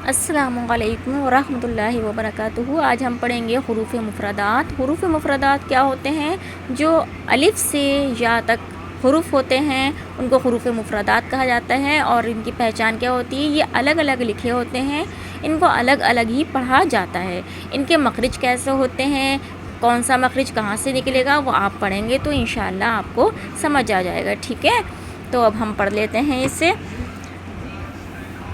السلام علیکم ورحمۃ اللہ وبرکاتہ۔ آج ہم پڑھیں گے حروف مفردات۔ حروف مفردات کیا ہوتے ہیں؟ جو الف سے یا تک حروف ہوتے ہیں ان کو حروف مفردات کہا جاتا ہے، اور ان کی پہچان کیا ہوتی ہے؟ یہ الگ الگ لکھے ہوتے ہیں، ان کو الگ الگ ہی پڑھا جاتا ہے۔ ان کے مخرج کیسے ہوتے ہیں، کون سا مخرج کہاں سے نکلے گا، وہ آپ پڑھیں گے تو انشاءاللہ آپ کو سمجھ آ جائے گا، ٹھیک ہے؟ تو اب ہم پڑھ لیتے ہیں اسے۔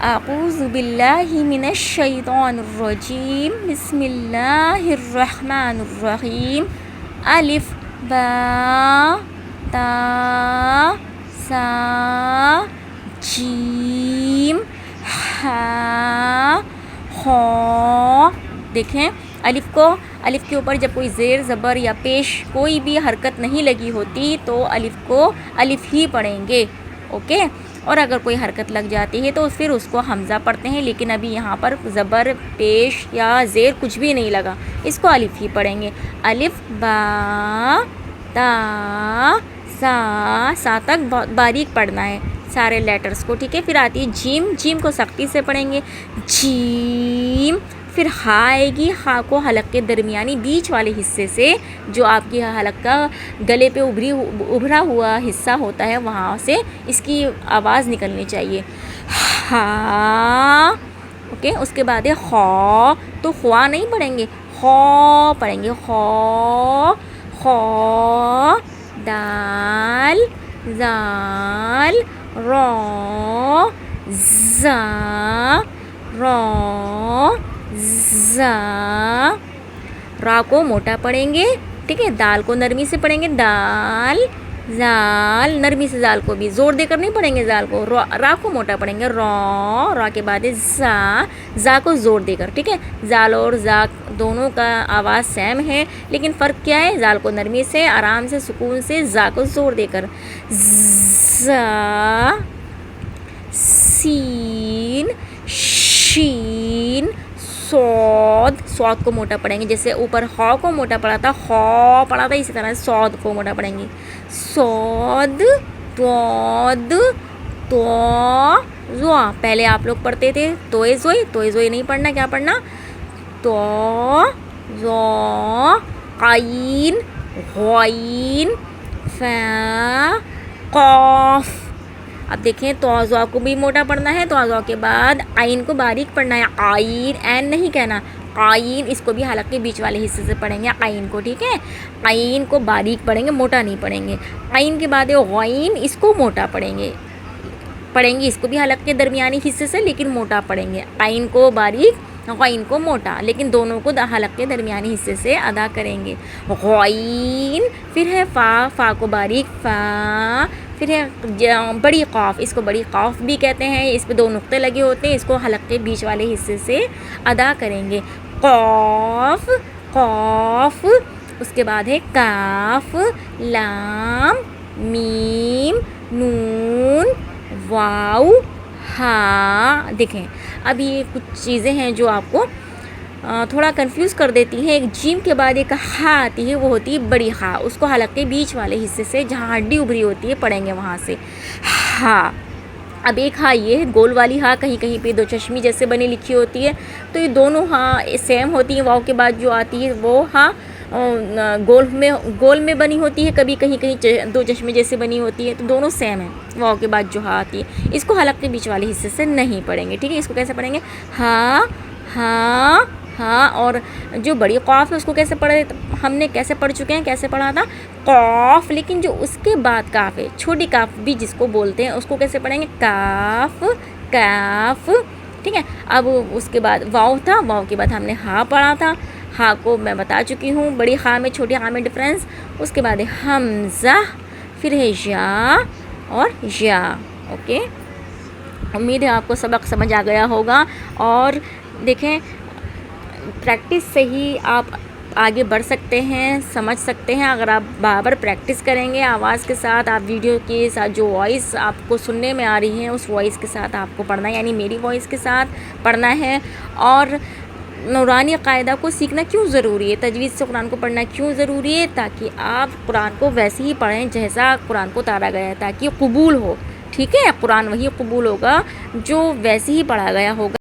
اعوذ باللہ من الشیطان الرجیم، بسم اللہ الرحمن الرحیم۔ الف با تا سا جیم ہا خا۔ دیکھیں الف کے اوپر جب کوئی زیر زبر یا پیش کوئی بھی حرکت نہیں لگی ہوتی تو الف کو الف ہی پڑھیں گے، اوکے؟ اور اگر کوئی حرکت لگ جاتی ہے تو پھر اس کو حمزہ پڑھتے ہیں، لیکن ابھی یہاں پر زبر پیش یا زیر کچھ بھی نہیں لگا، اس کو الف ہی پڑھیں گے۔ الف با تا سا تک بہت باریک پڑھنا ہے سارے لیٹرز کو، ٹھیک ہے؟ پھر آتی ہے جیم، جیم کو سختی سے پڑھیں گے، جیم۔ پھر ہا آئے گی، ہا کو حلق کے درمیانی بیچ والے حصے سے، جو آپ کی حلق کا گلے پہ ابھرا ہوا حصہ ہوتا ہے، وہاں سے اس کی آواز نکلنی چاہیے، ہا، اوکے؟ اس کے بعد ہے خا، تو خوا نہیں پڑھیں گے، خا پڑھیں گے، خا خا۔ دال زال را زا را زا۔ را کو موٹا پڑھیں گے، ٹھیک ہے؟ دال کو نرمی سے پڑھیں گے، دال زال، نرمی سے زال کو بھی زور دے کر نہیں پڑھیں گے، زال کو، را کو موٹا پڑھیں گے، را، را کے بعد ہے زا، زا کو زور دے کر، ٹھیک ہے؟ زال اور زا دونوں کا آواز سیم ہے، لیکن فرق کیا ہے؟ زال کو نرمی سے، آرام سے، سکون سے، زا کو زور دے کر، زا، سین، شین، صاد، صاد کو موٹا پڑھیں گے، جیسے اوپر خا کو موٹا پڑھا تھا، خا پڑھا تھا، اسی طرح صاد کو موٹا پڑھیں گے، صاد، ضاد، طا، ظا۔ پہلے آپ لوگ پڑھتے تھے توئے زوئے، توئے زوئے نہیں پڑھنا، کیا پڑھنا؟ طا، ظا، قین، غین، فا، قاف۔ اب دیکھیں طا ظا کو بھی موٹا پڑھنا ہے، طا ظا کے بعد عین کو باریک پڑھنا ہے، عین، عین نہیں کہنا، قائن، اس کو بھی حلق کے بیچ والے حصے سے پڑھیں گے، قائن کو، ٹھیک ہے؟ قائن کو باریک پڑھیں گے، موٹا نہیں پڑھیں گے۔ قائن کے بعد ہے غین، اس کو موٹا پڑھیں گے، اس کو بھی حلق کے درمیانی حصے سے، لیکن موٹا پڑھیں گے، قائن کو باریک، غین کو موٹا، لیکن دونوں کو حلق کے درمیانی حصے سے ادا کریں گے، غین۔ پھر ہے فا، فا کو باریک، فا۔ پھر ہے بڑی قاف، اس کو بڑی قاف بھی کہتے ہیں، اس پہ دو نقطے لگے ہوتے ہیں، اس کو حلق کے بیچ والے حصے سے ادا کریں گے، قاف، قاف۔ اس کے بعد ہے کاف، لام، میم، نون، واو، ہا۔ دیکھیں اب یہ کچھ چیزیں ہیں جو آپ کو تھوڑا کنفیوز کر دیتی ہیں۔ ایک جیم کے بعد ایک ہا آتی ہے، وہ ہوتی ہے بڑی ہا، اس کو حلق کے بیچ والے حصے سے، جہاں ہڈی ابھری ہوتی ہے، پڑھیں گے وہاں سے، ہا۔ اب ایک ہا یہ ہے گول والی ہا، کہیں کہیں پہ دو چشمی جیسے بنی لکھی ہوتی ہے، تو یہ دونوں ہاں سیم ہوتی ہیں۔ واو کے بعد جو آتی ہے وہ ہاں گول میں بنی ہوتی ہے، کبھی کہیں کہیں دو چشمے جیسے بنی ہوتی ہے، تو دونوں سیم ہیں۔ واو کے بعد جو ہاں آتی ہے، اس کو حلق کے بیچ والے حصے سے نہیں پڑھیں گے، ٹھیک ہے؟ اس کو کیسے پڑھیں گے؟ ہاں ہاں ہاں۔ اور جو بڑی قاف ہے اس کو کیسے پڑھے؟ ہم نے کیسے پڑھ چکے ہیں، کیسے پڑھا تھا؟ قاف، لیکن جو اس کے بعد کاف ہے، چھوٹی کاف بھی جس کو بولتے ہیں، اس کو کیسے پڑھیں گے؟ کاف، کاف، ٹھیک ہے؟ اب اس کے بعد واو تھا، واو کے بعد ہم نے ہاں پڑھا تھا، ہاں کو میں بتا چکی ہوں، بڑی ہاں میں چھوٹی ہاں میں ڈفرینس۔ اس کے بعد ہے حمزہ، پھر ہے یا اور یا، اوکے؟ امید ہے آپ کو سبق سمجھ آ گیا ہوگا، اور دیکھیں پریکٹس سے ہی آپ آگے بڑھ سکتے ہیں، سمجھ سکتے ہیں۔ اگر آپ برابر پریکٹس کریں گے آواز کے ساتھ، آپ ویڈیو کے ساتھ جو وائس آپ کو سننے میں آ رہی ہے اس وائس کے ساتھ آپ کو پڑھنا ہے، یعنی میری وائس کے ساتھ پڑھنا ہے۔ اور نورانی قاعدہ کو سیکھنا کیوں ضروری ہے، تجوید سے قرآن کو پڑھنا کیوں ضروری ہے؟ تاکہ آپ قرآن کو ویسے ہی پڑھیں جیسا قرآن کو اتارا گیا ہے، تاکہ قبول ہو، ٹھیک ہے؟ قرآن وہی قبول ہوگا جو ویسے ہی پڑھا گیا ہوگا۔